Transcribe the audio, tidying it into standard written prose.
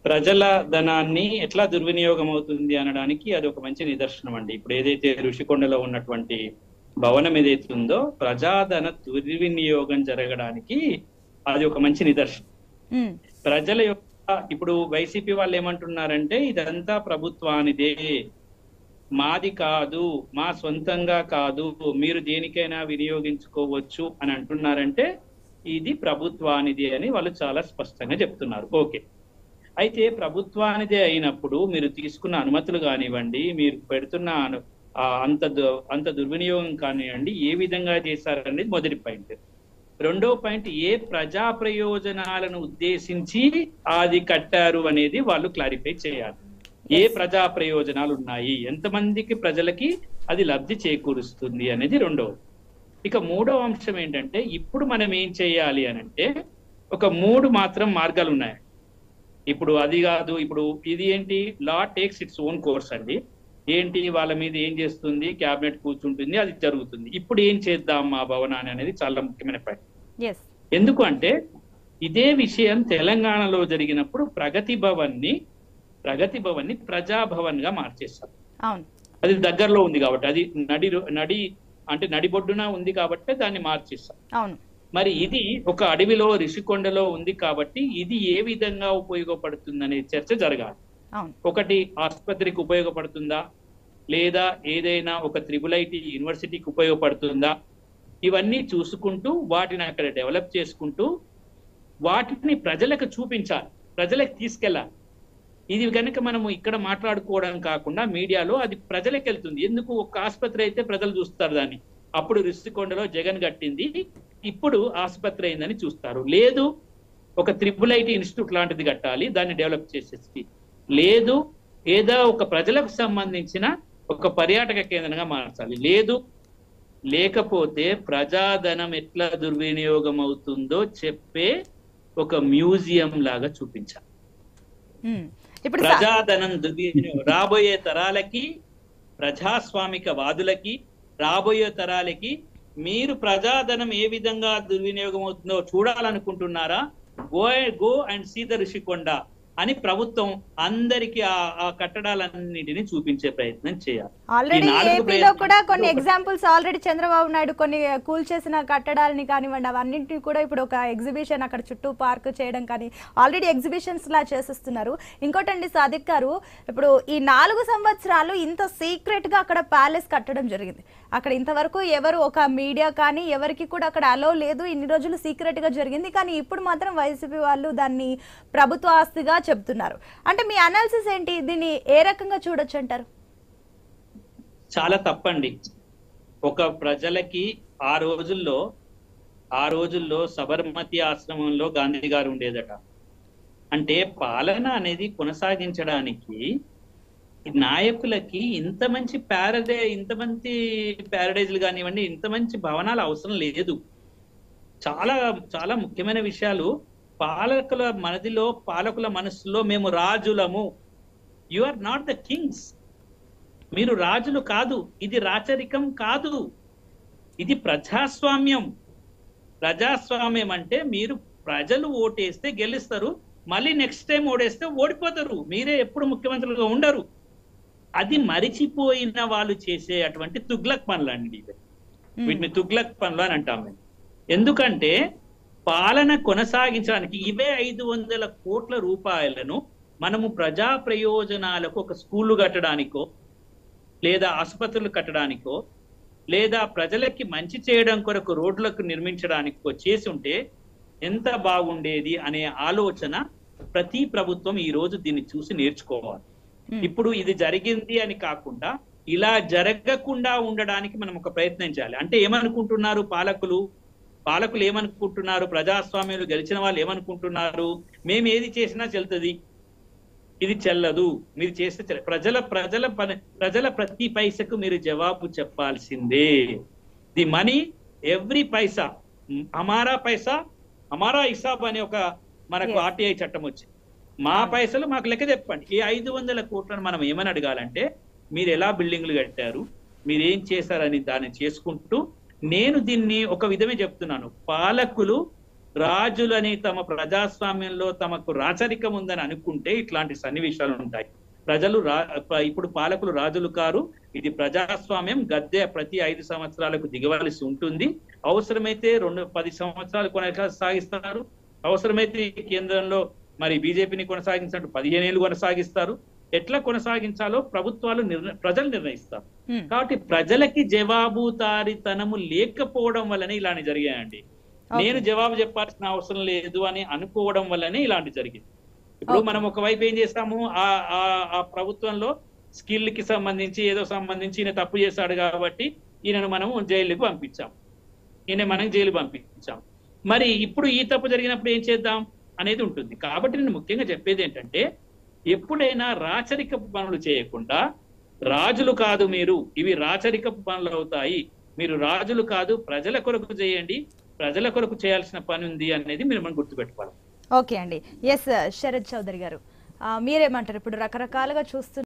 ప్రజల ధనాన్ని ఎట్లా దుర్వినియోగం అవుతుంది అనడానికి అది ఒక మంచి నిదర్శనం అండి. ఇప్పుడు ఏదైతే ఋషికొండలో ఉన్నటువంటి భవనం ఏదైతే ఉందో ప్రజాధన దుర్వినియోగం జరగడానికి అది ఒక మంచి నిదర్శనం. ప్రజల యొక్క ఇప్పుడు వైసీపీ వాళ్ళు ఏమంటున్నారంటే ఇదంతా ప్రభుత్వానిదే, మాది కాదు, మా సొంతంగా కాదు, మీరు దేనికైనా వినియోగించుకోవచ్చు అని అంటున్నారంటే ఇది ప్రభుత్వానిదే అని వాళ్ళు చాలా స్పష్టంగా చెప్తున్నారు. ఓకే, అయితే ప్రభుత్వానిదే అయినప్పుడు మీరు తీసుకున్న అనుమతులు కానివ్వండి, మీరు పెడుతున్న అంత దుర్వినియోగం కానివ్వండి, ఏ విధంగా చేశారనేది మొదటి పాయింట్. రెండో పాయింట్, ఏ ప్రజా ప్రయోజనాలను ఉద్దేశించి అది కట్టారు అనేది వాళ్ళు క్లారిఫై చేయాలి. ఏ ప్రజా ప్రయోజనాలు ఉన్నాయి, ఎంతమందికి ప్రజలకి అది లబ్ధి చేకూరుస్తుంది అనేది రెండవది. ఇక మూడవ అంశం ఏంటంటే ఇప్పుడు మనం ఏం చేయాలి అని అంటే ఒక 3 మాత్రం మార్గాలు ఉన్నాయి. ఇప్పుడు అది కాదు, ఇప్పుడు ఇది ఏంటి, లా టేక్స్ ఇట్స్ ఓన్ కోర్స్ అండి. ఏంటి వాళ్ళ మీద ఏం చేస్తుంది, క్యాబినెట్ కూర్చుంటుంది, అది జరుగుతుంది. ఇప్పుడు ఏం చేద్దాం మా భవనాన్ని అనేది చాలా ముఖ్యమైన పాయింట్. ఎందుకు అంటే ఇదే విషయం తెలంగాణలో జరిగినప్పుడు ప్రగతి భవన్ ని ప్రజాభవన్ గా మార్చేస్తారు. అది దగ్గరలో ఉంది కాబట్టి, అది నడిబొడ్డున ఉంది కాబట్టి దాన్ని మార్చేస్తారు. మరి ఇది ఒక అడవిలో ఋషికొండలో ఉంది కాబట్టి ఇది ఏ విధంగా ఉపయోగపడుతుందనే చర్చ జరగాలి. ఒకటి ఆసుపత్రికి ఉపయోగపడుతుందా, లేదా ఏదైనా ఒక IIIT యూనివర్సిటీకి ఉపయోగపడుతుందా, ఇవన్నీ చూసుకుంటూ వాటిని అక్కడ డెవలప్ చేసుకుంటూ వాటిని ప్రజలకు చూపించాలి, ప్రజలకు తీసుకెళ్ళాలి. ఇది కనుక మనము ఇక్కడ మాట్లాడుకోవడం కాకుండా మీడియాలో అది ప్రజలకు వెళ్తుంది. ఎందుకు, ఒక ఆసుపత్రి అయితే ప్రజలు చూస్తారు దాన్ని, అప్పుడు ఋషికొండలో జగన్ కట్టింది ఇప్పుడు ఆసుపత్రి అయిందని చూస్తారు. లేదు ఒక IIIT ఇన్స్టిట్యూట్ లాంటిది కట్టాలి, దాన్ని డెవలప్ చేసేసి, లేదు ఏదో ఒక ప్రజలకు సంబంధించిన ఒక పర్యాటక కేంద్రంగా మార్చాలి, లేకపోతే ప్రజాధనం ఎట్లా దుర్వినియోగం అవుతుందో చెప్పే ఒక మ్యూజియం లాగా చూపించాలి. ప్రజాధనం దుర్వినియోగం రాబోయే తరాలకి, ప్రజాస్వామిక వాదులకి, రాబోయే తరాలకి మీరు ప్రజాధనం ఏ విధంగా దుర్వినియోగం అవుతుందో చూడాలనుకుంటున్నారా, go and see the Rushikonda అని ప్రభుత్వం అందరికి ఆ కట్టడాలన్నిటిని చూపించే ప్రయత్నం చేయాలి. ఆల్రెడీ ఏపీలో కూడా కొన్ని ఎగ్జాంపుల్స్ ఆల్రెడీ చంద్రబాబు నాయుడు కొన్ని కూల్చేసిన కట్టడాలని కానివ్వండి అవన్నింటినీ కూడా ఇప్పుడు ఒక ఎగ్జిబిషన్ అక్కడ చుట్టూ పార్క్ చేయడం కానీ ఆల్రెడీ ఎగ్జిబిషన్స్ లా చేసేస్తున్నారు. ఇంకోటండి సాదిక్ గారు, ఇప్పుడు ఈ 4 సంవత్సరాలు ఇంత సీక్రెట్ గా అక్కడ ప్యాలెస్ కట్టడం జరిగింది. అక్కడ ఇంతవరకు ఎవరు ఒక మీడియా కానీ ఎవరికి కూడా అక్కడ అలో లేదు, ఇన్ని రోజులు సీక్రెట్ గా జరిగింది. కానీ ఇప్పుడు మాత్రం వైసీపీ వాళ్ళు దాన్ని ప్రభుత్వ ఆస్తిగా చెప్తున్నారు. అంటే మీ అనాలిసిస్ ఏంటి, దీన్ని ఏ రకంగా చూడొచ్చు అంటారు? చాలా తప్పండి. ఒక ప్రజలకి ఆ రోజుల్లో సబర్మతి ఆశ్రమంలో గాంధీ గారు ఉండేదట. అంటే పాలన అనేది కొనసాగించడానికి నాయకులకి ఇంత మంచి ప్యారడైజ్లు కానివ్వండి, ఇంత మంచి భవనాలు అవసరం లేదు. చాలా చాలా ముఖ్యమైన విషయాలు పాలకుల మనసులో మేము రాజులము. You are not the kings, మీరు రాజులు కాదు. ఇది రాచరికం కాదు, ఇది ప్రజాస్వామ్యం. ప్రజాస్వామ్యం అంటే మీరు ప్రజలు ఓటేస్తే గెలుస్తారు, మళ్ళీ నెక్స్ట్ టైం ఓడేస్తే ఓడిపోతారు, మీరే ఎప్పుడు ముఖ్యమంత్రులుగా ఉండరు. అది మరిచిపోయిన వాళ్ళు చేసే అటువంటి తుగ్లక్ పనులు అండి. వీటిని తుగ్లక్ పనులు అని అంటాం మేము. ఎందుకంటే పాలన కొనసాగించడానికి ఇవే 500 కోట్ల రూపాయలను మనము ప్రజా ప్రయోజనాలకు ఒక స్కూళ్ళు కట్టడానికో, లేదా ఆసుపత్రులు కట్టడానికో, లేదా ప్రజలకి మంచి చేయడం కొరకు రోడ్లకు నిర్మించడానికో చేసి ఉంటే ఎంత బాగుండేది అనే ఆలోచన ప్రతి ప్రభుత్వం ఈ రోజు దీన్ని చూసి నేర్చుకోవాలి. ఇప్పుడు ఇది జరిగింది అని కాకుండా ఇలా జరగకుండా ఉండడానికి మనం ఒక ప్రయత్నం చేయాలి. అంటే ఏమనుకుంటున్నారు పాలకులు ఏమనుకుంటున్నారు, ప్రజాస్వామ్యంలో గెలిచిన వాళ్ళు ఏమనుకుంటున్నారు, మేము ఏది చేసినా చెల్లుతుంది, ఇది చెల్లదు, మీరు చేస్తే ప్రజల ప్రతి పైసకు మీరు జవాబు చెప్పాల్సిందే. ది మనీ ఎవ్రీ పైసా హమారా హిసాబ్ అనే ఒక మనకు RTI చట్టం వచ్చింది. మా పైసలు మాకు లెక్క చెప్పండి. ఈ 500 కోట్లను మనం ఏమని అడగాలంటే మీరు ఎలా బిల్డింగ్లు కట్టారు, మీరు ఏం చేశారని దాన్ని చేసుకుంటూ, నేను దీన్ని ఒక విధమే చెప్తున్నాను, పాలకులు రాజులని తమ ప్రజాస్వామ్యంలో తమకు రాచరికం ఉందని అనుకుంటే ఇట్లాంటి సన్నివేశాలు ఉంటాయి. ఇప్పుడు పాలకులు రాజులు కారు, ఇది ప్రజాస్వామ్యం. గద్దె ప్రతి 5 సంవత్సరాలకు దిగవలసి ఉంటుంది. అవసరమైతే 10 సంవత్సరాలు కొనసాగిస్తారు. అవసరమైతే కేంద్రంలో మరి బీజేపీని కొనసాగించినట్టు 15 ఏళ్ళు కొనసాగిస్తారు. ఎట్లా కొనసాగించాలో ప్రభుత్వాలు ప్రజలు నిర్ణయిస్తారు. కాబట్టి ప్రజలకి జవాబుదారీతనము లేకపోవడం వల్లనే ఇలాంటి జరిగాయండి. నేను జవాబు చెప్పాల్సిన అవసరం లేదు అని అనుకోవడం వల్లనే ఇలాంటి జరిగింది. ఇప్పుడు మనం ఒకవైపు ఏం చేస్తాము, ఆ ప్రభుత్వంలో స్కిల్ కి సంబంధించి ఏదో సంబంధించి ఈయన తప్పు చేశాడు కాబట్టి ఈయనను మనము జైలుకి పంపించాం, మనం జైలు పంపించాం. మరి ఇప్పుడు ఈ తప్పు జరిగినప్పుడు ఏం చేద్దాం అనేది ఉంటుంది. కాబట్టి నేను ముఖ్యంగా చెప్పేది ఏంటంటే, ఎప్పుడైనా రాచరికపు పనులు చేయకుండా, రాజులు కాదు మీరు, ఇవి రాచరికపు పనులు అవుతాయి, మీరు రాజులు కాదు ప్రజల కొరకు చేయండి, ప్రజల కొరకు చేయాల్సిన పని ఉంది అనేది మనం గుర్తుపెట్టుకోవాలి. ఓకే అండి. ఎస్ శరత్ చౌదరి గారు, మీరేమంటారు? ఇప్పుడు రకరకాలుగా చూస్తున్నారు.